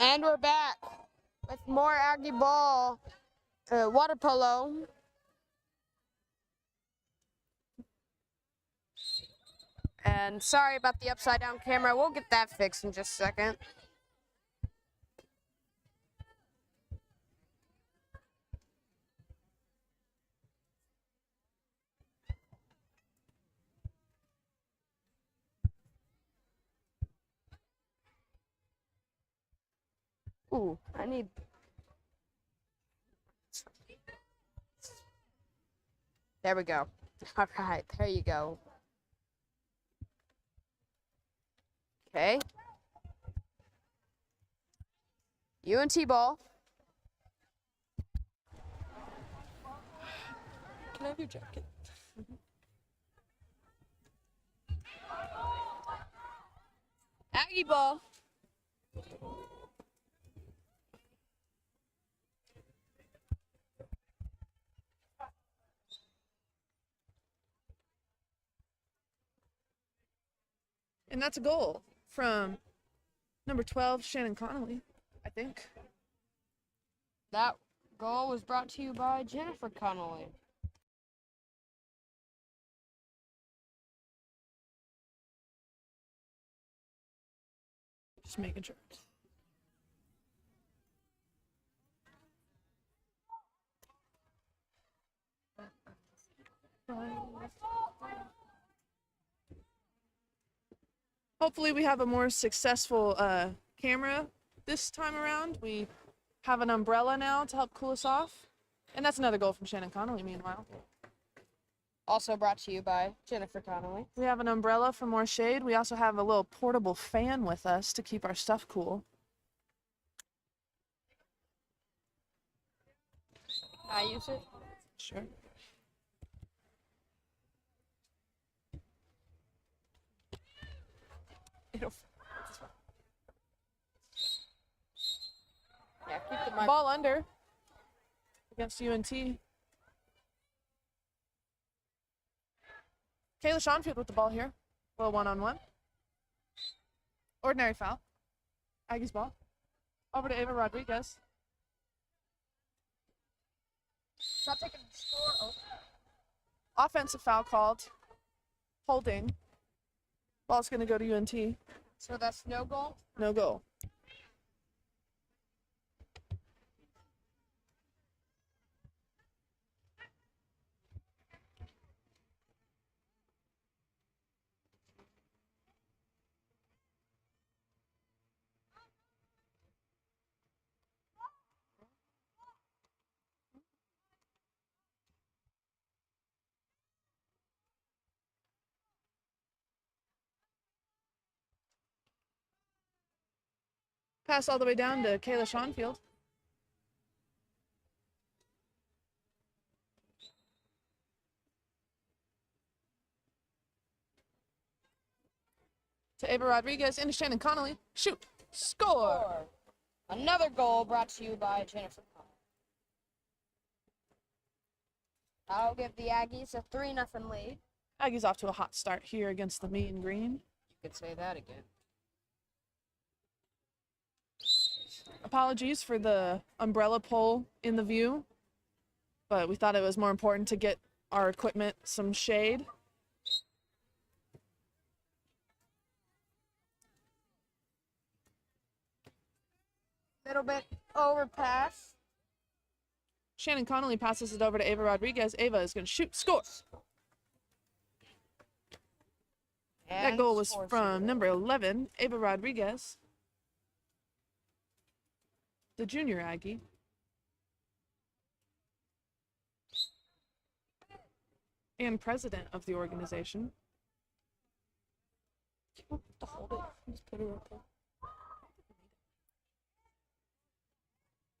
And we're back with more Aggie ball, water polo. And sorry about the upside down camera. We'll get that fixed in just a second. Ooh, I need... There we go. All right, there you go. Okay. UNT ball. Can I have your jacket? Aggie ball. And that's a goal from number 12, Shannon Connolly, I think. That goal was brought to you by Jennifer Connolly. Just making sure. Hopefully we have a more successful camera this time around. We have an umbrella now to help cool us off. And that's another goal from Shannon Connolly, meanwhile. Also brought to you by Jennifer Connolly. We have an umbrella for more shade. We also have a little portable fan with us to keep our stuff cool. Can I use it? Sure. Yeah, keep the mic. Ball under against UNT. Kayla Schonfield with the ball here. A little one-on-one. Ordinary foul. Aggies ball. Over to Ava Rodriguez. Shot taken, score. Oh. Offensive foul called. Holding. Ball's going to go to UNT. So that's no goal? No goal. Pass all the way down to Kayla Schonfield. To Ava Rodriguez into Shannon Connolly. Shoot. Score. Another goal brought to you by Jennifer Connolly. That'll give the Aggies a 3-0 lead. Aggies off to a hot start here against the Mean Green. You could say that again. Apologies for the umbrella pole in the view, but we thought it was more important to get our equipment some shade. Little bit overpass. Shannon Connolly passes it over to Ava Rodriguez. Ava is going to shoot, score. And That goal was from number 11, Ava Rodriguez, the junior Aggie. And president of the organization. You don't have to hold it. Just put it right there.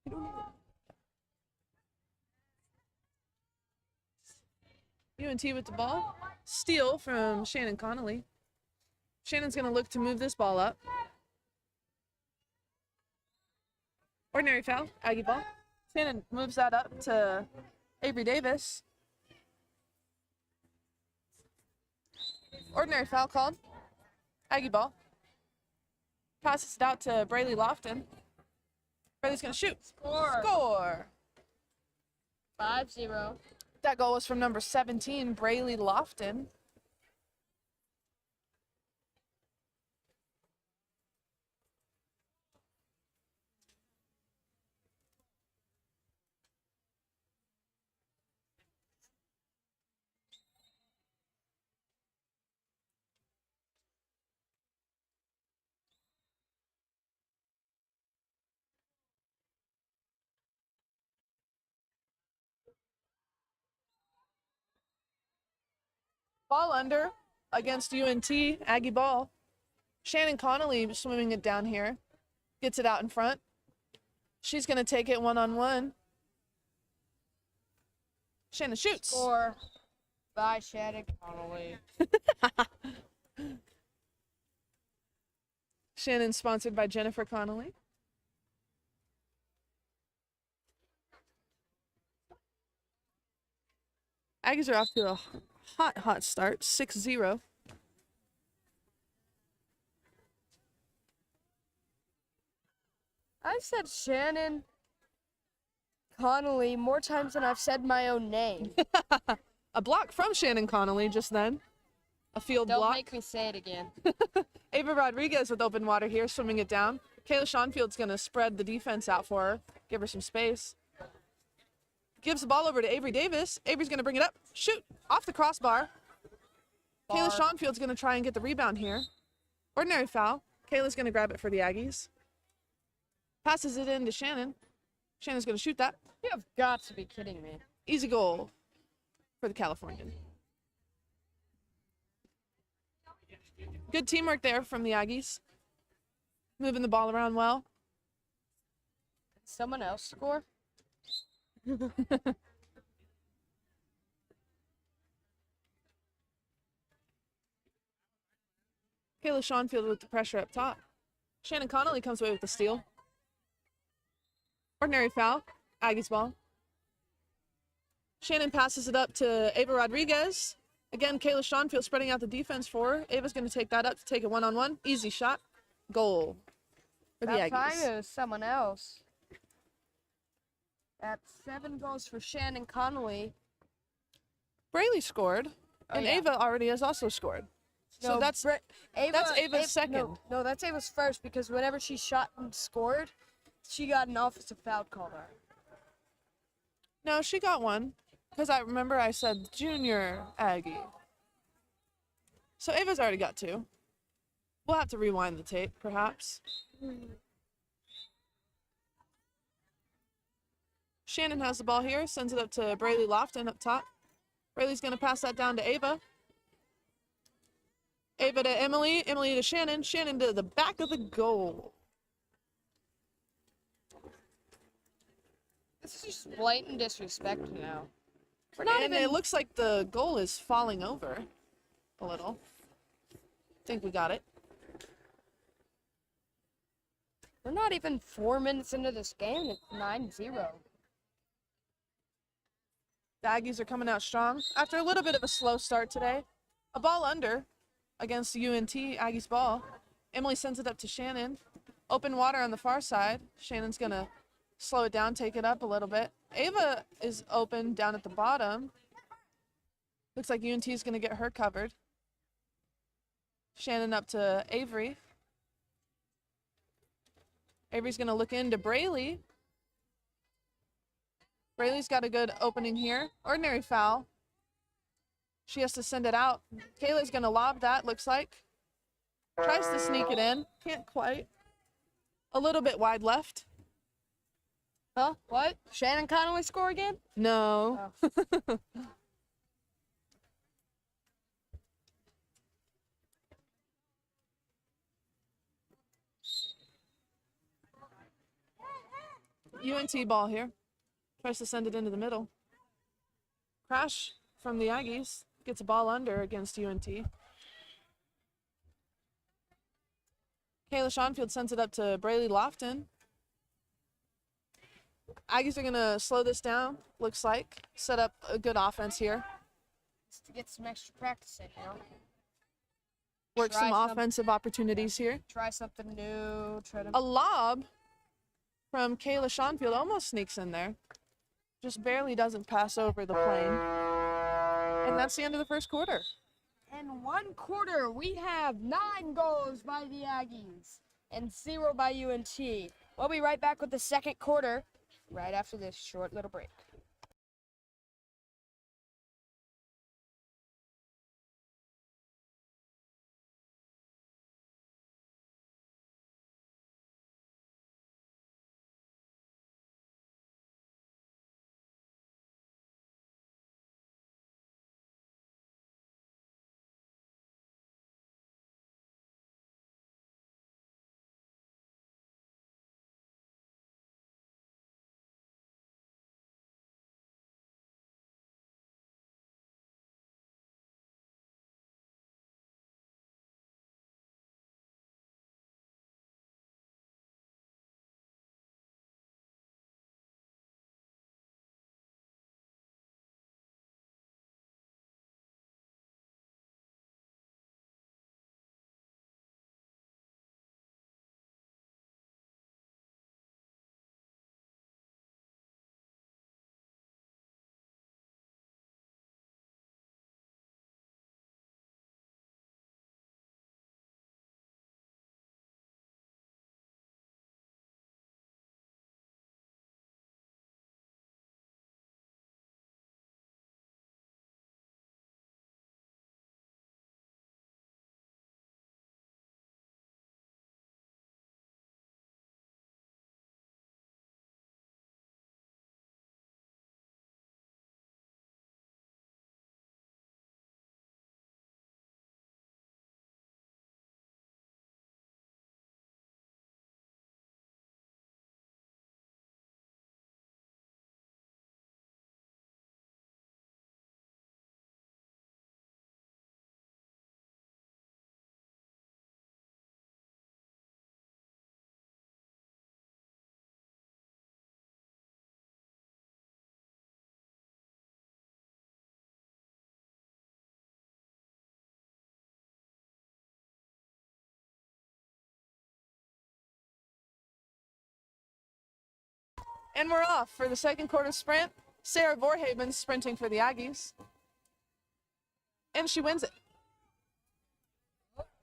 You don't need it. UNT with the ball. Steal from Shannon Connolly. Shannon's going to look to move this ball up. Ordinary foul, Aggie ball. Shannon moves that up to Avery Davis. Ordinary foul called. Aggie ball. Passes it out to Braylee Lofton. Braylee's gonna shoot. Score. Score. 5-0. That goal was from number 17, Braylee Lofton. Ball under against UNT, Aggie ball. Shannon Connolly swimming it down here. Gets it out in front. She's going to take it one-on-one. Shannon shoots. Score. By Shannon Connolly. Shannon sponsored by Jennifer Connolly. Aggies are off to a hot start, 6-0. I've said Shannon Connolly more times than I've said my own name. A block from Shannon Connolly just then. A field Don't block. make me say it again. Ava Rodriguez with open water here, swimming it down. Kayla Schoenfield's going to spread the defense out for her, give her some space. Gives the ball over to Avery Davis. Avery's going to bring it up. Shoot! Off the crossbar. Kayla Schoenfield's going to try and get the rebound here. Ordinary foul. Kayla's going to grab it for the Aggies. Passes it in to Shannon. Shannon's going to shoot that. You have got to be kidding me. Easy goal for the Californian. Good teamwork there from the Aggies. Moving the ball around well. Did someone else score? Kayla Schoenfield with the pressure up top. Shannon Connolly comes away with the steal. Ordinary foul. Aggies ball. Shannon passes it up to Ava Rodriguez. Again, Kayla Schoenfield spreading out the defense for her. Ava's going to take that up to take it one-on-one. Easy shot. Goal for the That time Aggies. it was someone else. That's 7 goals for Shannon Connolly. Braylee scored, and yeah. Ava already has also scored. So that's Ava's second. No, that's Ava's first because whenever she shot and scored, she got an offensive foul call on her. No, she got one because I remember I said junior Aggie. So Ava's already got 2. We'll have to rewind the tape, perhaps. Shannon has the ball here, sends it up to Braylee Lofton up top. Braylee's going to pass that down to Ava. Ava to Emily, Emily to Shannon, Shannon to the back of the goal. This is just blatant disrespect now. And it looks like the goal is falling over a little. Think we got it. We're not even 4 minutes into this game. It's 9-0. The Aggies are coming out strong after a little bit of a slow start today. A ball under against the UNT Aggies ball. Emily sends it up to Shannon. Open water on the far side. Shannon's going to slow it down, take it up a little bit. Ava is open down at the bottom. Looks like UNT is going to get her covered. Shannon up to Avery. Avery's going to look into Braylee. Braylee's got a good opening here. Ordinary foul. She has to send it out. Kayla's going to lob that, looks like. Tries to sneak it in. Can't quite. A little bit wide left. Huh? What? Shannon Connolly score again? No. Oh. UNT ball here. Tries to send it into the middle. Crash from the Aggies. Gets a ball under against UNT. Kayla Schoenfield sends it up to Braylee Lofton. Aggies are going to slow this down, looks like. Set up a good offense here. Just to get some extra practice in, you know? Work some offensive opportunities here. Try something new. Try to... A lob from Kayla Schonfield almost sneaks in there. Just barely doesn't pass over the plane. And that's the end of the first quarter. In 1/4, we have 9 goals by the Aggies and 0 by UNT. We'll be right back with the second quarter right after this short little break. And we're off for the second quarter sprint. Sarah Vorhaven's sprinting for the Aggies. And she wins it.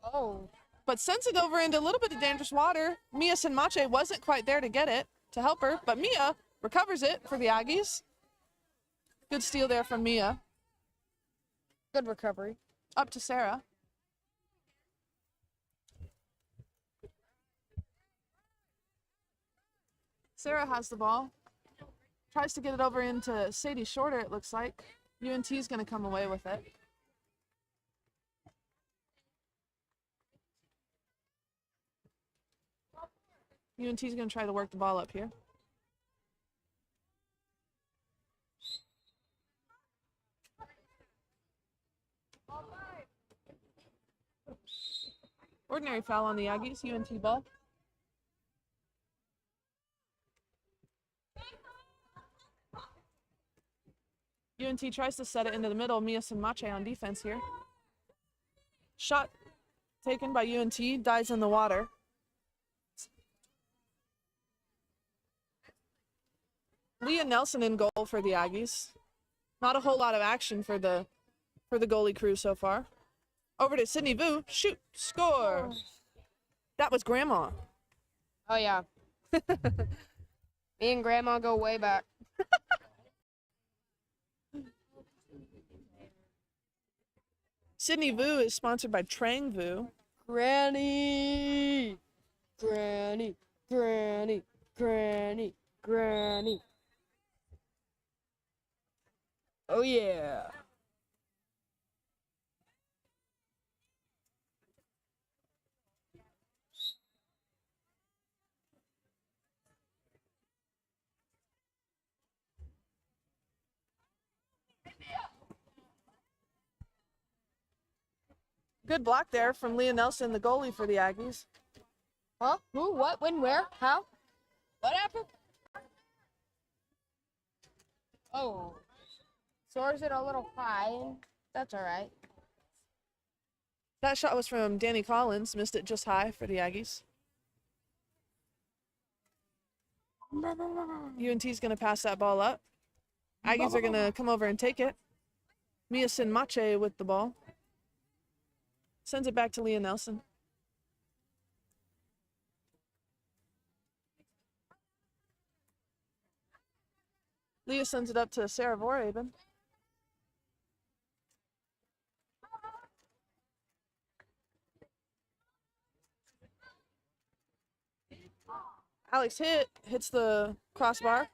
Oh. But sends it over into a little bit of dangerous water. Mia Sinmache wasn't quite there to get it, to help her, but Mia recovers it for the Aggies. Good steal there from Mia. Good recovery. Up to Sarah. Sarah has the ball. Tries to get it over into Sadie Shorter, it looks like. UNT's going to come away with it. UNT's going to try to work the ball up here. Ordinary foul on the Aggies, UNT ball. UNT tries to set it into the middle. Mia Sinmache on defense here. Shot taken by UNT, dies in the water. Leah Nelson in goal for the Aggies. Not a whole lot of action for the goalie crew so far. Over to Sydney Vu. Shoot. Score. That was Grandma. Oh, yeah. Me and Grandma go way back. Sydney Vu is sponsored by Trang Vu. Granny. Granny. Granny. Granny. Granny. Oh, yeah. Good block there from Leah Nelson, the goalie for the Aggies. Huh? Who? What? When? Where? How? What happened? Oh. Soars it a little high. That's all right. That shot was from Danny Collins. Missed it just high for the Aggies. UNT's going to pass that ball up. Aggies are going to come over and take it. Mia Sinmache with the ball. Sends it back to Leah Nelson. Leah sends it up to Sarah Vorhaben. Alex hits the crossbar.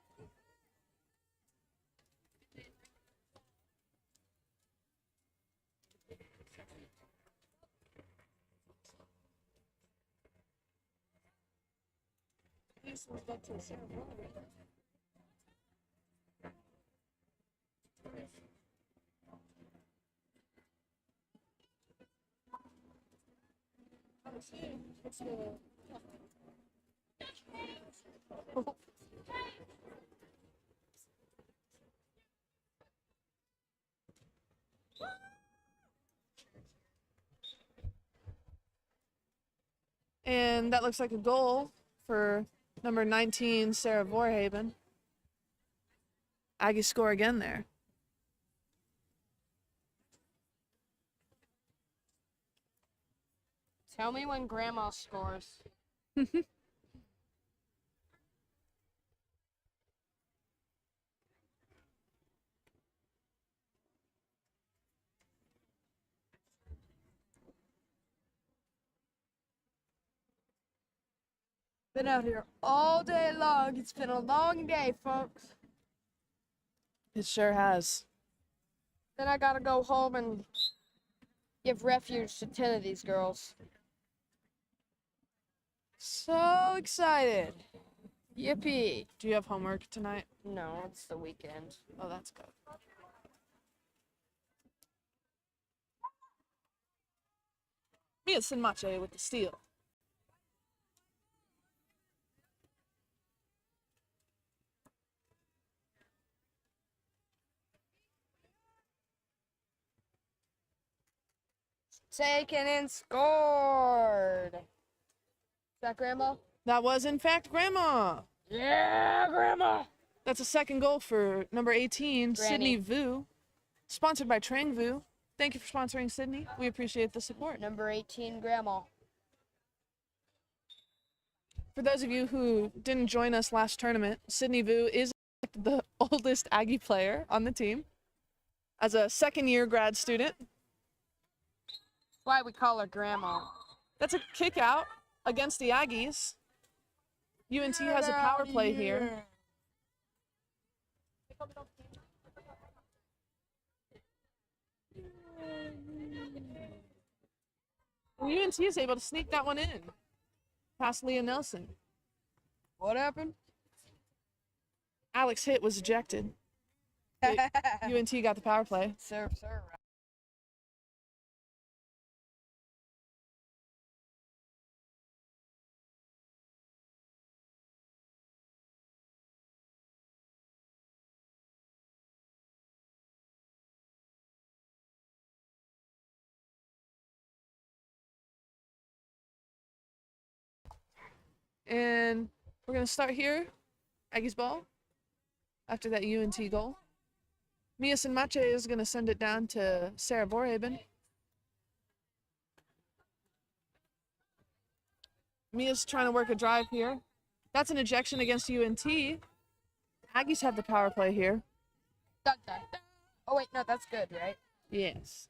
And that looks like a goal for number 19, Sarah Vorhaben. Aggies score again there. Tell me when Grandma scores. Been out here all day long. It's been a long day, folks. It sure has. Then I gotta go home and give refuge to 10 of these girls. So excited. Yippee. Do you have homework tonight? No, it's the weekend. Oh, that's good. Mia Sinmache with the steal. Taken and scored. Is that Grandma? That was, in fact, Grandma. Yeah, Grandma. That's a second goal for number 18, Granny. Sydney Vu. Sponsored by Trang Vu. Thank you for sponsoring, Sydney. We appreciate the support. Number 18, Grandma. For those of you who didn't join us last tournament, Sydney Vu is the oldest Aggie player on the team. As a second-year grad student. That's why we call her Grandma. That's a kick out against the Aggies. UNT has a power play here. And UNT is able to sneak that one in. Past Leah Nelson. What happened? Alex hit was ejected. UNT got the power play. Sir. And we're going to start here. Aggies ball. After that UNT goal. Mia Sinmache is going to send it down to Sarah Vorhaben. Mia's trying to work a drive here. That's an ejection against UNT. Aggies have the power play here. Dun, dun, dun. Oh, wait, no, that's good, right? Yes.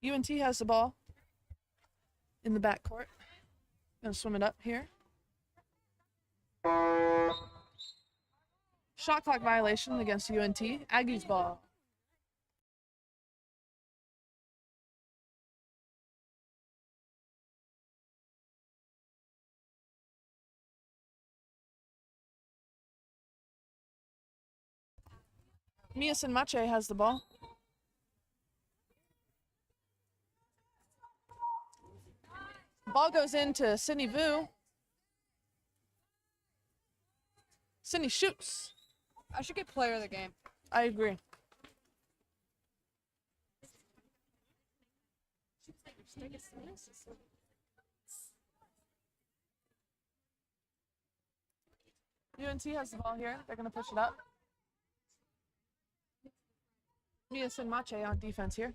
UNT has the ball in the backcourt. Gonna swim it up here. Shot clock violation against UNT. Aggies ball. Miasin Mache has the ball. Ball goes into Sydney Vu. Sydney shoots. I should get player of the game. I agree. UNT has the ball here. They're going to push it up. Miasin Mache on defense here.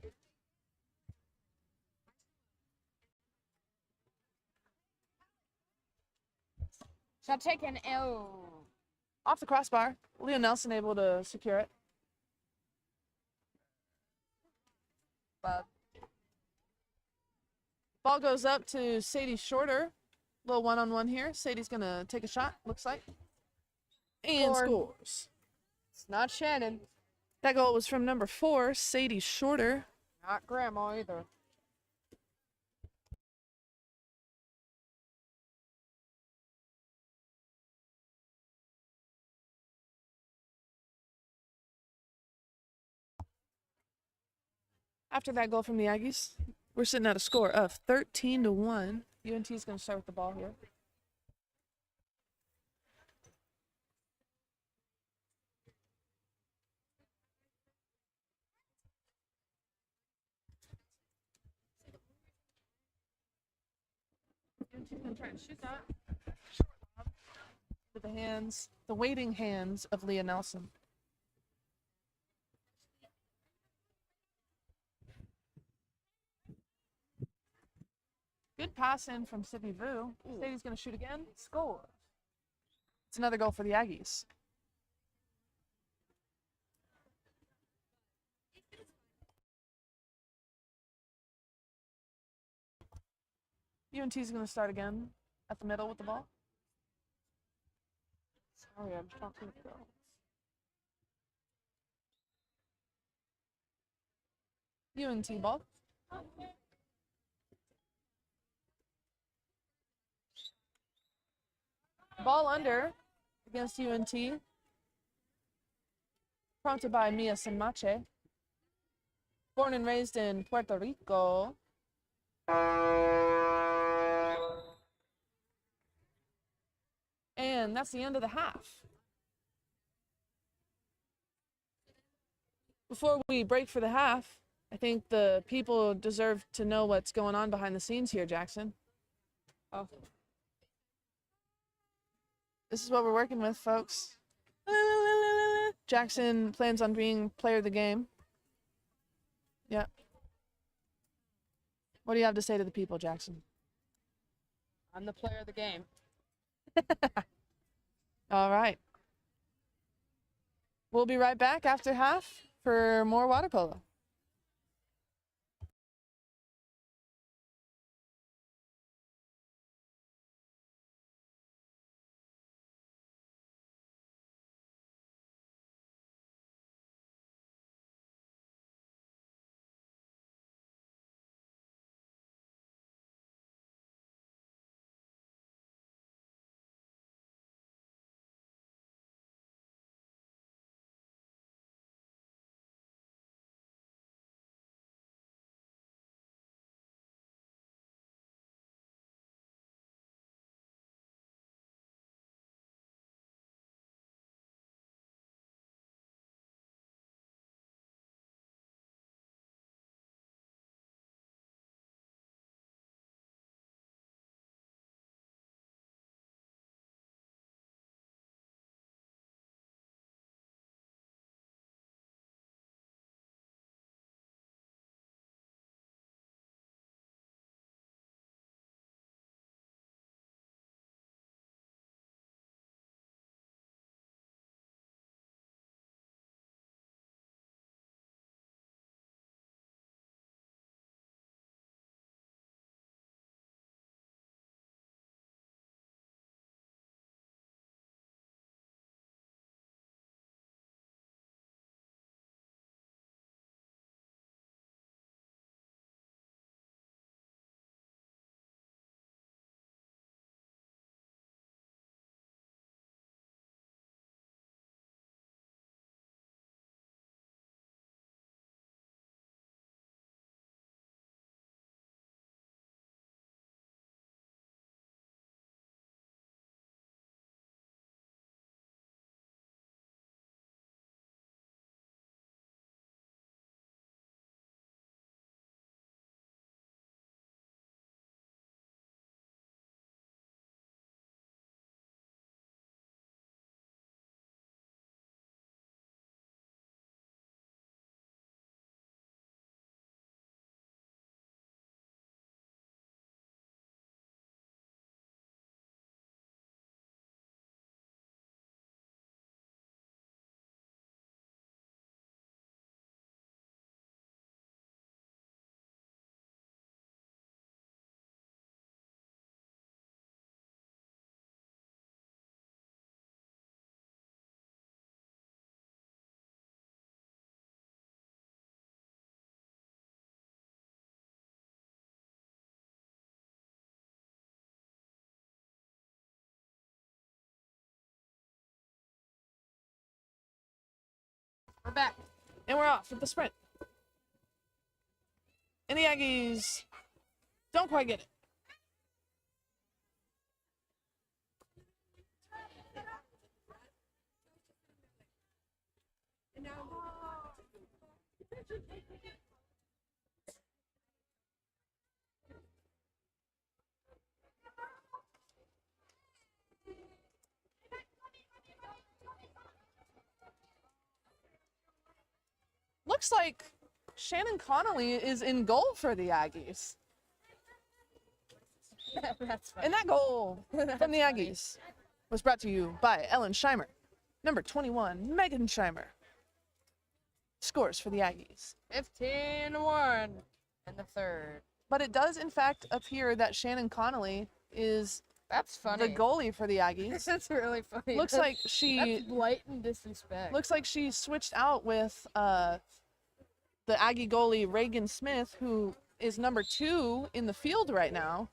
Shot taken. Oh. Off the crossbar. Leah Nelson able to secure it. But Ball goes up to Sadie Shorter. Little one-on-one here. Sadie's going to take a shot, looks like. And Score. scores. it's not Shannon. That goal was from number 4, Sadie Shorter. Not Grandma either. After that goal from the Aggies, we're sitting at a score of 13-1. UNT is going to start with the ball here. UNT's going to try and shoot that. To the hands, the waiting hands of Leah Nelson. Good pass in from Sydney Vu. Sadie's going to shoot again. Score. It's another goal for the Aggies. UNT is going to start again at the middle with the ball. Sorry, I'm talking to girls. UNT ball. Ball under against UNT. Prompted by Miasin Mache. Born and raised in Puerto Rico. And that's the end of the half. Before we break for the half, I think the people deserve to know what's going on behind the scenes here, Jackson. Oh. This is what we're working with, folks. Jackson plans on being player of the game. Yeah. What do you have to say to the people, Jackson? I'm the player of the game. All right. We'll be right back after half for more water polo. We're back. And we're off with the sprint. And the Aggies don't quite get it. Looks like Shannon Connolly is in goal for the Aggies. That's funny. And that goal from the Aggies was brought to you by Ellen Scheimer. Number 21, Megan Scheimer. Scores for the Aggies. 15-1 in the third. But it does, in fact, appear that Shannon Connolly is That's funny. the goalie for the Aggies. That's really funny. Looks like she That's blatant disrespect. looks like she switched out with the Aggie goalie Reagan Smith, who is number 2 in the field right now.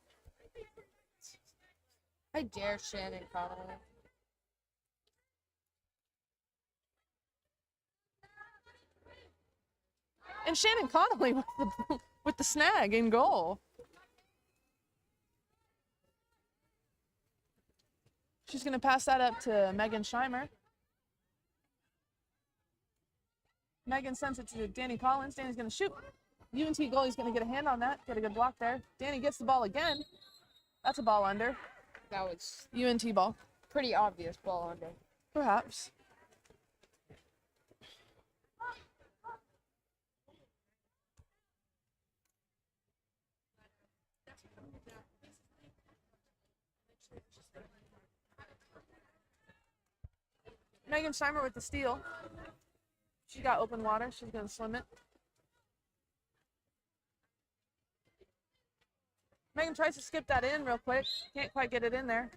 I dare Shannon Connolly. And Shannon Connolly with the snag in goal. She's going to pass that up to Megan Scheimer. Megan sends it to Danny Collins. Danny's going to shoot. UNT goalie's going to get a hand on that. Get a good block there. Danny gets the ball again. That's a ball under. That was UNT ball. pretty obvious ball under. Perhaps. Megan Scheimer with the steal. She got open water. She's going to swim it. Megan tries to skip that in real quick. Can't quite get it in there.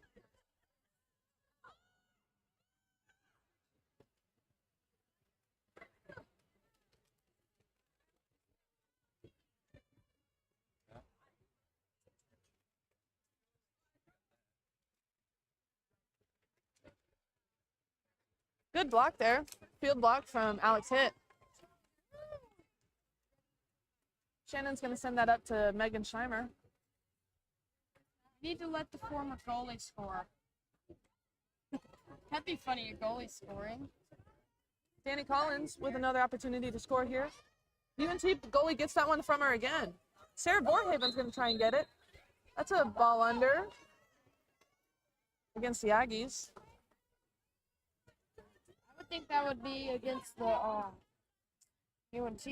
Good block there. Field block from Alex Hitt. Shannon's going to send that up to Megan Scheimer. Need to let the former goalie score. That'd be funny, a goalie scoring. Danny Collins with another opportunity to score here. UNT goalie gets that one from her again. Sarah Borhaven's going to try and get it. That's a ball under against the Aggies. I would think that would be against the UNT.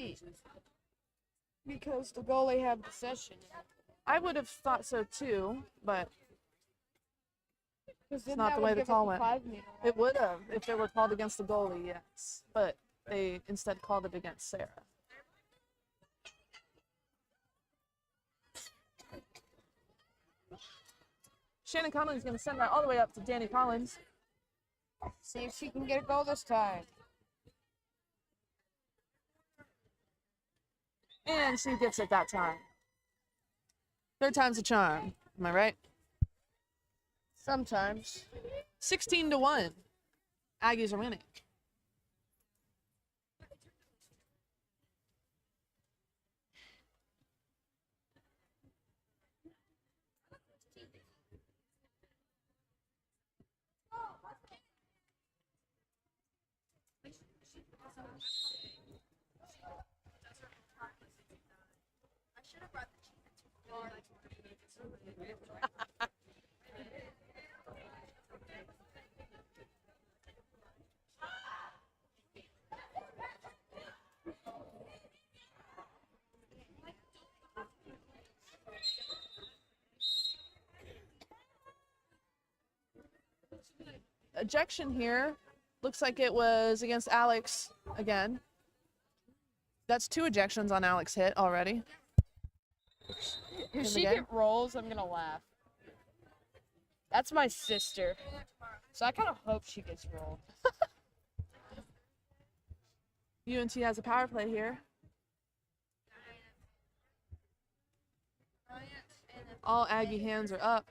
Because the goalie had possession. I would have thought so too, but It's not the way the call went. It would have if it were called against the goalie, yes. But they instead called it against Sarah. Shannon Connolly's going to send that all the way up to Danny Collins. See if she can get a goal this time. And she gets it that time. Third time's a charm. Am I right? Sometimes. 16-1. Aggies are winning. Ejection here. Looks like it was against Alex again. That's 2 ejections on Alex Hitt already. If she get rolls, I'm gonna laugh. That's my sister. So I kind of hope she gets rolled. UNT has a power play here. All Aggie hands are up.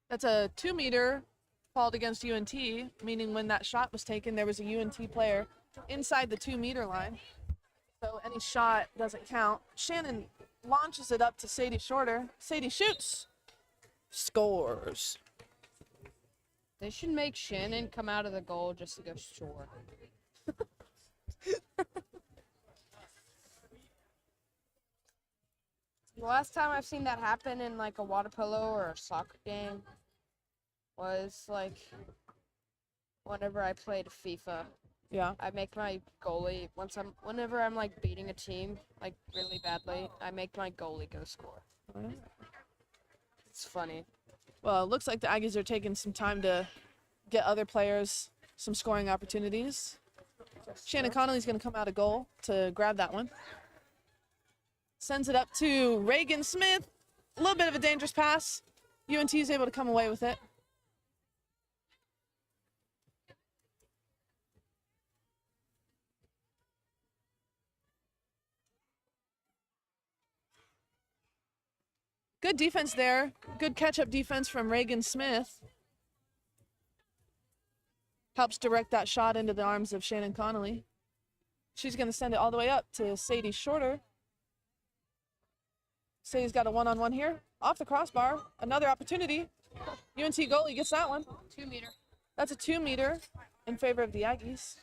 That's a 2-meter called against UNT, meaning when that shot was taken, there was a UNT player inside the 2-meter line. So any shot doesn't count. Shannon launches it up to Sadie Shorter. Sadie shoots. Scores. They should make Shannon come out of the goal just to go short. The last time I've seen that happen in like a water polo or a soccer game was like whenever I played FIFA. Yeah. I make my goalie whenever I'm like beating a team like really badly, I make my goalie go score. It's funny. Well, it looks like the Aggies are taking some time to get other players some scoring opportunities. Shannon Connolly's going to come out of goal to grab that one. Sends it up to Reagan Smith. A little bit of a dangerous pass. UNT is able to come away with it. Good defense there. Good catch-up defense from Reagan Smith. Helps direct that shot into the arms of Shannon Connolly. She's going to send it all the way up to Sadie Shorter. Sadie's got a one-on-one here. Off the crossbar. Another opportunity. UNT goalie gets that one. 2-meter. That's a 2-meter in favor of the Aggies.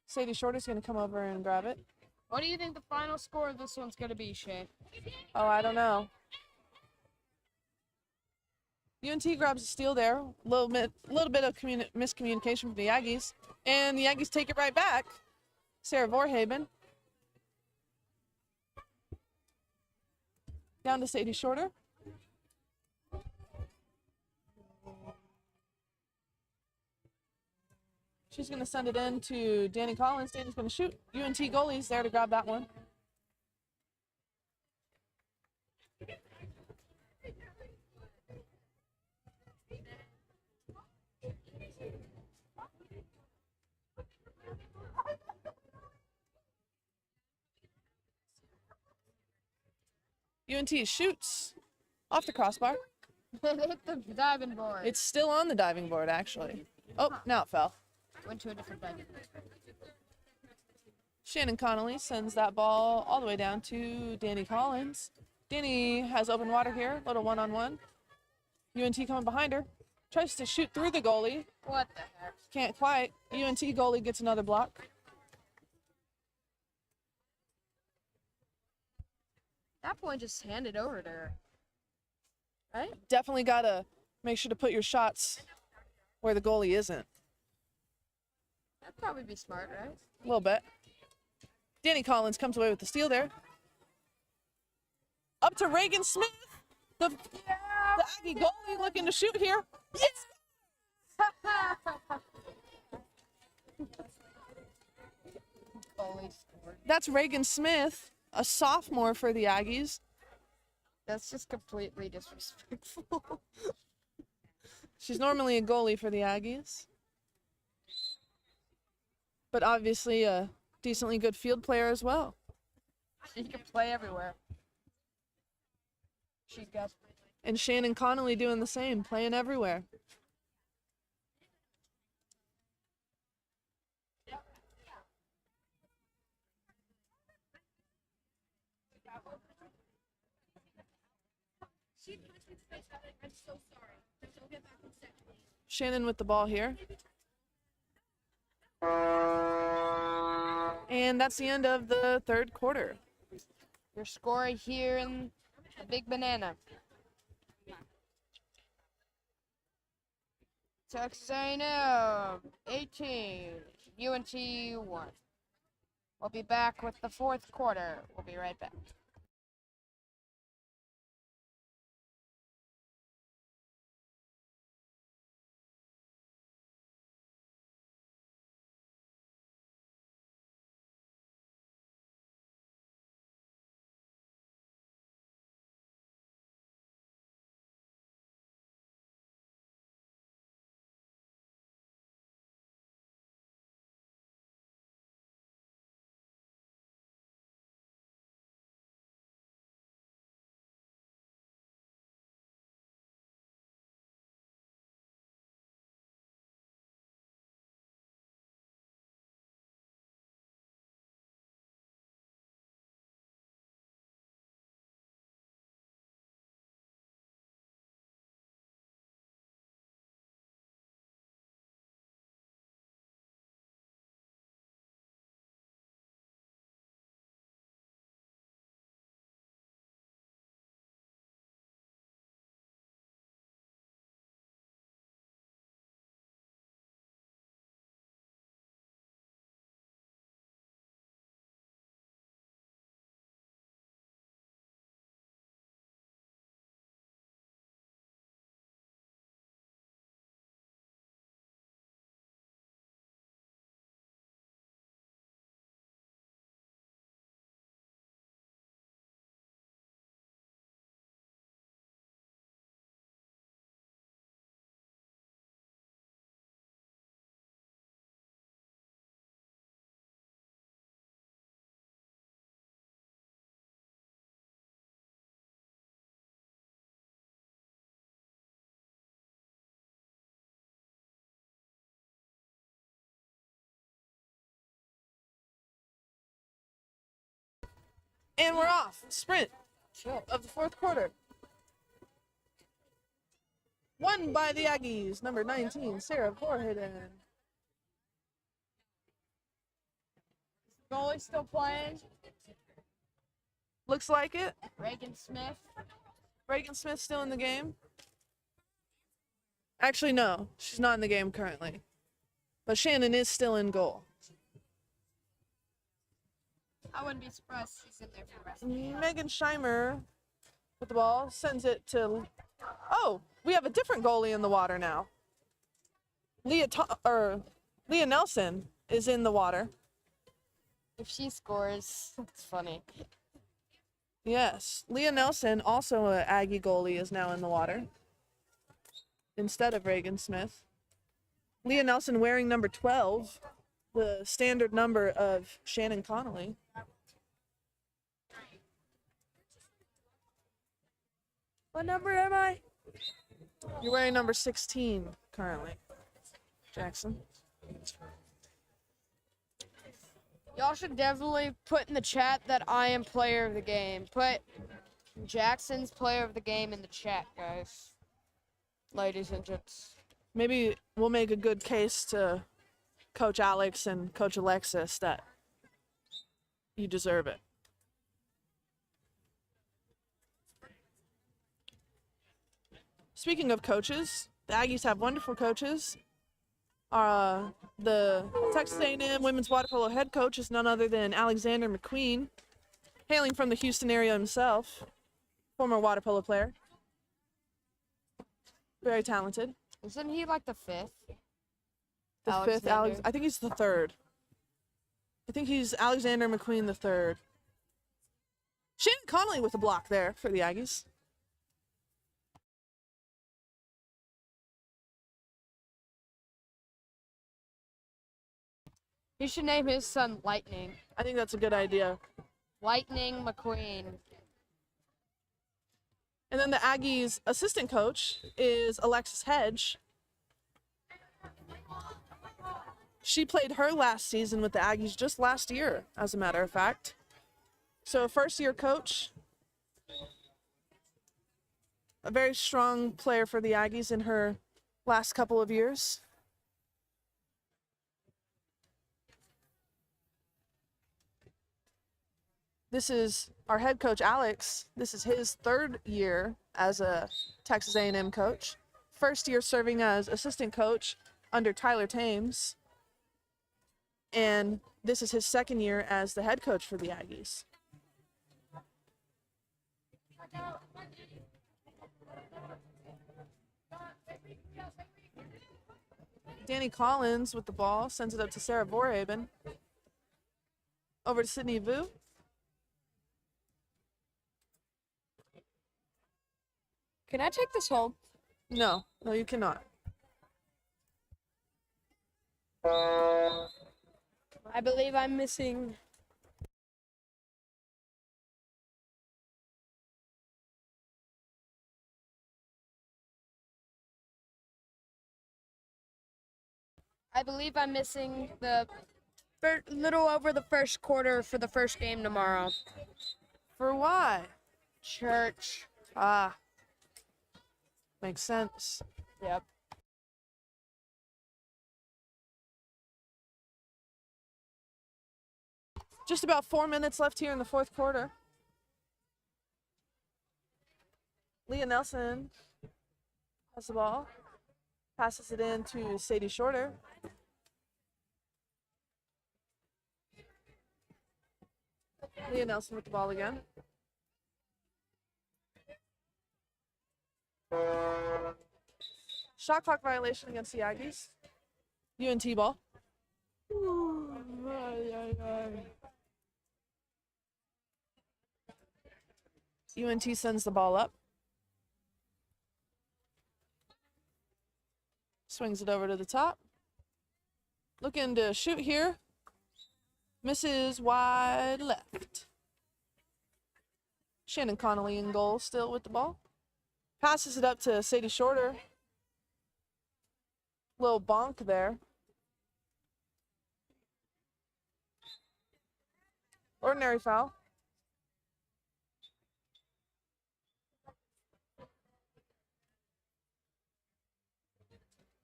Sadie Shorter's going to come over and grab it. What do you think the final score of this one's going to be, Shay? Oh, I don't know. UNT grabs a steal there. A little bit of miscommunication from the Aggies. And the Aggies take it right back. Sarah Vorhaben. Down to Sadie Shorter. She's going to send it in to Danny Collins. Danny's going to shoot. UNT goalie's there to grab that one. UNT shoots off the crossbar. It hit the diving board. It's still on the diving board, actually. Oh, now it fell. Went to a different diving board. Shannon Connolly sends that ball all the way down to Danny Collins. Danny has open water here, little one-on-one. UNT coming behind her. Tries to shoot through the goalie. What the heck? Can't quite. UNT goalie gets another block. That point just handed over to her. Right? Definitely got to make sure to put your shots where the goalie isn't. That'd probably be smart, right? A little bit. Danny Collins comes away with the steal there. Up to Reagan Smith. The Aggie goalie looking to shoot here. Yes! Goalie scored. That's Reagan Smith, a sophomore for the Aggies. That's just completely disrespectful. She's normally a goalie for the Aggies. But obviously a decently good field player as well. She can play everywhere. She got. And Shannon Connolly doing the same, playing everywhere. Shannon with the ball here. And that's the end of the third quarter. Your score here in the Big Banana. Texas A&M 18, UNT 1. We'll be back with the fourth quarter. We'll be right back. And we're off. Sprint of the fourth quarter. Won by the Aggies, number 19, Sarah Vorheden. Goalie still playing. Looks like it. Reagan Smith. Reagan Smith still in the game. Actually, no, she's not in the game currently. But Shannon is still in goal. I wouldn't be surprised if she's in there for the rest of the game. Megan Scheimer with the ball sends it to. Oh, we have a different goalie in the water now. Leah Nelson is in the water. If she scores, it's funny. Yes, Leah Nelson, also an Aggie goalie, is now in the water instead of Reagan Smith. Leah Nelson wearing number 12, the standard number of Shannon Connolly. What number am I? You're wearing number 16 currently, Jackson. Y'all should definitely put in the chat that I am player of the game. Put Jackson's player of the game in the chat, guys. Ladies and gents. Maybe we'll make a good case to Coach Alex and Coach Alexis that you deserve it. Speaking of coaches, the Aggies have wonderful coaches. The Texas A&M women's water polo head coach is none other than Alexander McQueen, hailing from the Houston area himself, former water polo player. Very talented. Isn't he like the fifth? The fifth, I think he's the third. I think he's Alexander McQueen the third. Shannon Connolly with a block there for the Aggies. He should name his son Lightning. I think that's a good idea. Lightning McQueen. And then the Aggies' assistant coach is Alexis Hedge. She played her last season with the Aggies just last year, as a matter of fact. So a first-year coach. A very strong player for the Aggies in her last couple of years. This is our head coach, Alex. This is his third year as a Texas A&M coach. First year serving as assistant coach under Tyler Thames. And this is his second year as the head coach for the Aggies. Danny Collins with the ball, sends it up to Sarah Vorhaben. Over to Sydney Vu. Can I take this home? No, you cannot. I believe I'm missing. I believe I'm missing the little over the first quarter for the first game tomorrow. For why? Church. Ah. Makes sense. Yep. Just about 4 minutes left here in the fourth quarter. Leah Nelson has the ball. Passes it in to Sadie Shorter. Leah Nelson with the ball again. Shot clock violation against the Aggies. UNT ball. UNT sends the ball up. Swings it over to the top. Looking to shoot here. Misses wide left. Shannon Connolly in goal still with the ball. Passes it up to Sadie Shorter. Little bonk there. Ordinary foul.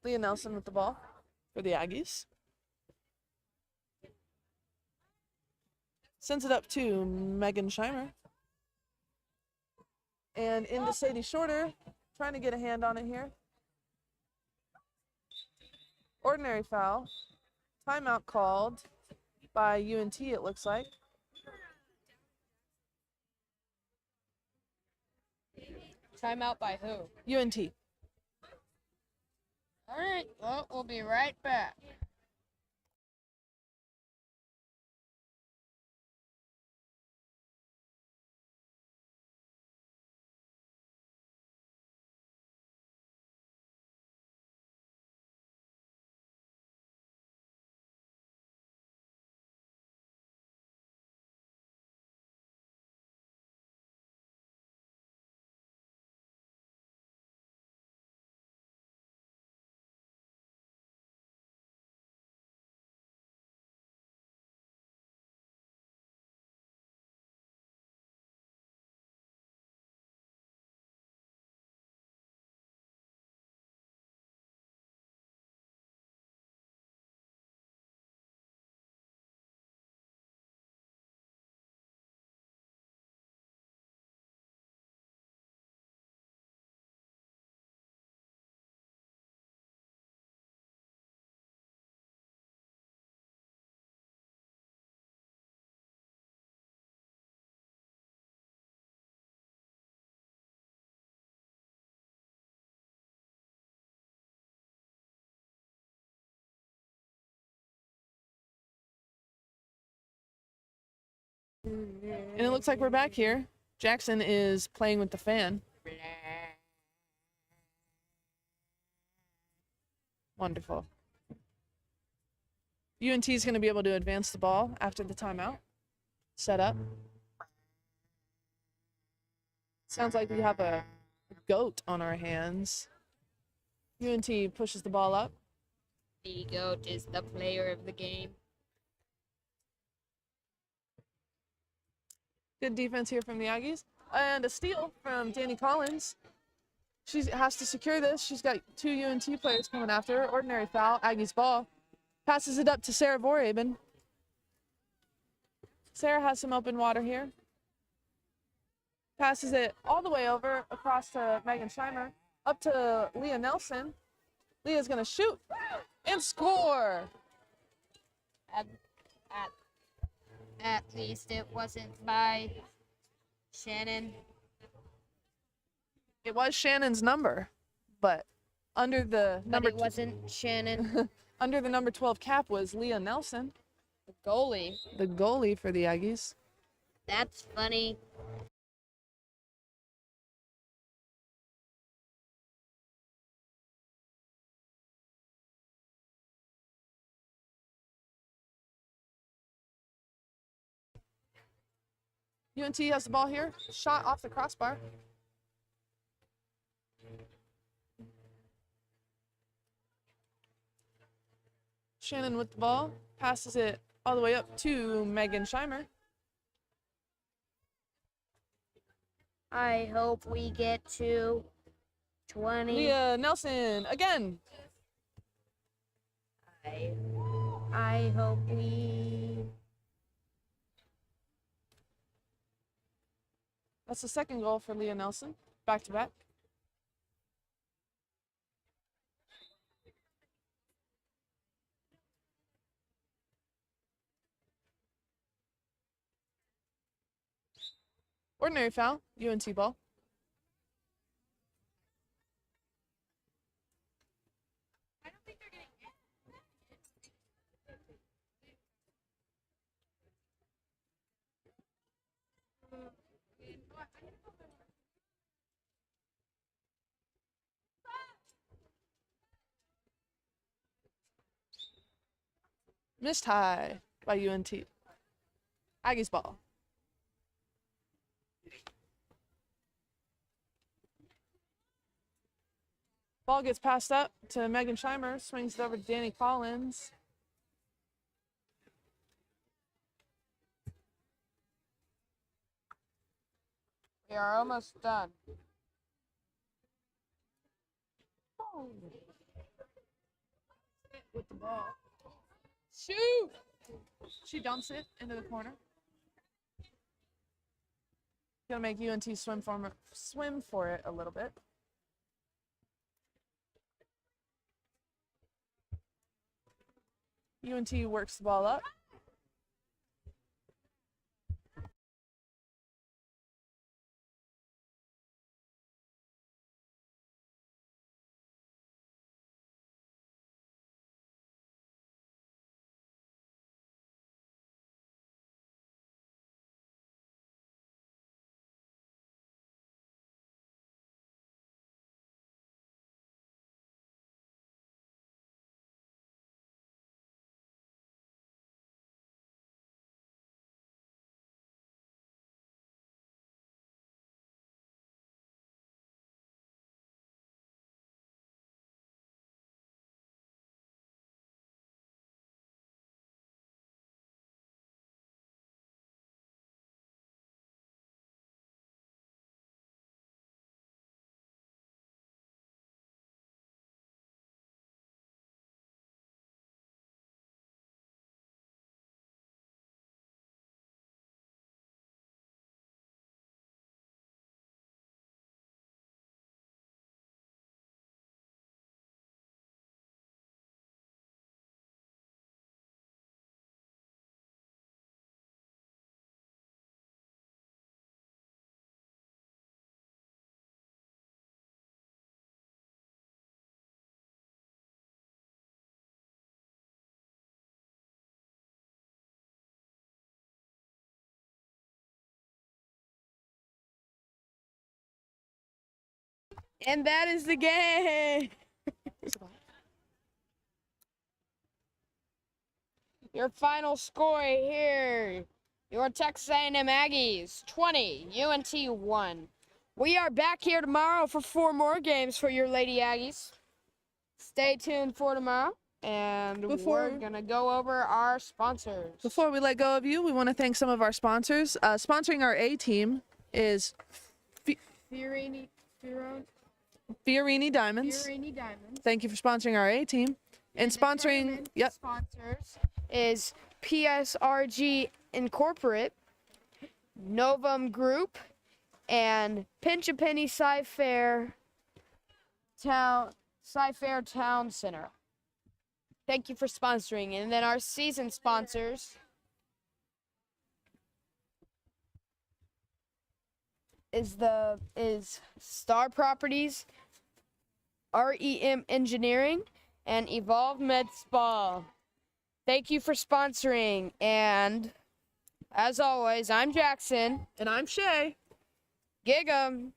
Leah Nelson with the ball for the Aggies. Sends it up to Megan Scheimer. And into Sadie Shorter, trying to get a hand on it here. Ordinary foul. Timeout called by UNT, it looks like. Timeout by who? UNT. All right, well, we'll be right back. And it looks like we're back here. Jackson is playing with the fan. Wonderful. UNT is going to be able to advance the ball after the timeout. Set up. Sounds like we have a goat on our hands. UNT pushes the ball up. The GOAT is the player of the game. Good defense here from the Aggies. And a steal from Danny Collins. She has to secure this. She's got 2 UNT players coming after her. Ordinary foul. Aggies ball. Passes it up to Sarah Vorhaben. Sarah has some open water here. Passes it all the way over across to Megan Scheimer. Up to Leah Nelson. Leah's going to shoot and score. At least it wasn't by Shannon. It was Shannon's number, but under the But number it wasn't Shannon. under the number 12 cap was Leah Nelson, The goalie. the goalie for the Aggies. That's funny. UNT has the ball here. Shot off the crossbar. Shannon with the ball. Passes it all the way up to Megan Scheimer. I hope we get to 20. Leah Nelson again. I hope we. That's the second goal for Leah Nelson. Back to back. Ordinary foul. UNT ball. Missed high by UNT. Aggies ball. Ball gets passed up to Megan Scheimer. Swings it over to Danny Collins. We are almost done. with the ball. Shoot! She dumps it into the corner. Gonna make UNT swim for it a little bit. UNT works the ball up. And that is the game. Your final score here. Your Texas A&M Aggies 20, UNT 1. We are back here tomorrow for 4 more games for your Lady Aggies. Stay tuned for tomorrow, and we're going to go over our sponsors. Before we let go of you, we want to thank some of our sponsors. Sponsoring our A team is Fiorini Diamonds. Fiorini Diamonds. Thank you for sponsoring our A team. And sponsoring, yep. Sponsors is PSRG Incorporate, Novum Group, and Pinch a Penny Sci-Fair Town Center. Thank you for sponsoring. And then our season sponsors is Star Properties, REM Engineering, and Evolve Med Spa. Thank you for sponsoring, and as always, I'm Jackson. And I'm Shay. Gig 'em.